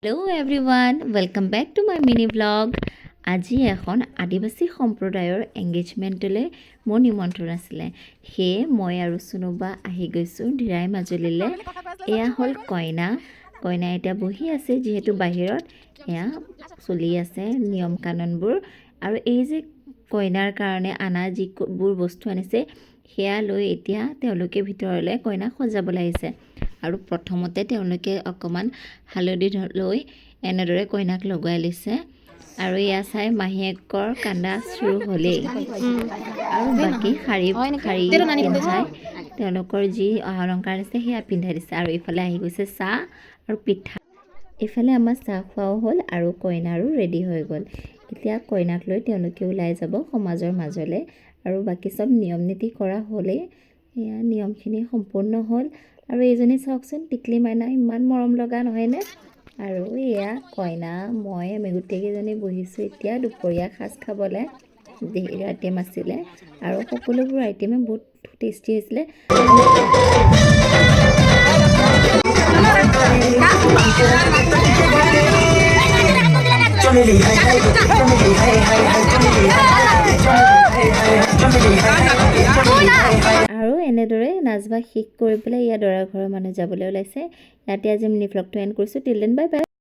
Hello' everyone, welcome back to my mini blog. আজি এখন আদিবাসী সম্প্ৰদায়ৰ এংগেজমেণ্টলৈ মোৰ নিমন্ত্ৰণ আছিলে। সেয়ে মই আৰু চুনুবা আহি গৈছোঁ ধিৰাই মাজুলীলৈ। এয়া হ'ল কইনা এতিয়া বহি আছে, যিহেতু বাহিৰত এয়া চলি আছে নিয়ম কানুনবোৰ। আৰু এই যে কইনাৰ কাৰণে আনা যিবোৰ বস্তু আনিছে সেয়া লৈ এতিয়া তেওঁলোকে ভিতৰলৈ কইনাক সজাবলৈ আহিছে। আৰু প্ৰথমতে তেওঁলোকে অকণমান হালধি লৈ এনেদৰে কইনাক লগাই লৈছে। আৰু এয়া চাই মাহীয়েকৰ কান্দা চুৰ হ'লেই। আৰু বাকী শাৰী পিন্ধাই তেওঁলোকৰ যি অলংকাৰ আছে সেয়া পিন্ধাই দিছে। আৰু এইফালে আহি গৈছে চাহ আৰু পিঠা। এইফালে আমাৰ চাহ খোৱাও হ'ল আৰু কইনাৰো ৰেডি হৈ গ'ল। এতিয়া কইনাক লৈ তেওঁলোকে ওলাই যাব সমাজৰ মাজলৈ। আৰু বাকী চব নিয়ম নীতি কৰা হ'লেই এয়া নিয়মখিনি সম্পূৰ্ণ হ'ল। আৰু এইজনী চাওকচোন, টিকলি মাইনা ইমান মৰম লগা নহয়নে? আৰু এয়া কইনা আমি গোটেইকেইজনী বহিছোঁ এতিয়া দুপৰীয়া সাজ খাবলৈ। ধেৰ আইটেম আছিলে আৰু সকলোবোৰ আইটেমে বহুত টেষ্টি হৈছিলে। আৰু এনেদৰে নাচ বাগ শেষ কৰি পেলাই ইয়াত দৰা ঘৰৰ মানুহ যাবলৈ ওলাইছে। ইয়াতে আজি মিনি ব্লগটো এণ্ড কৰিছোঁ। Till then bye bye.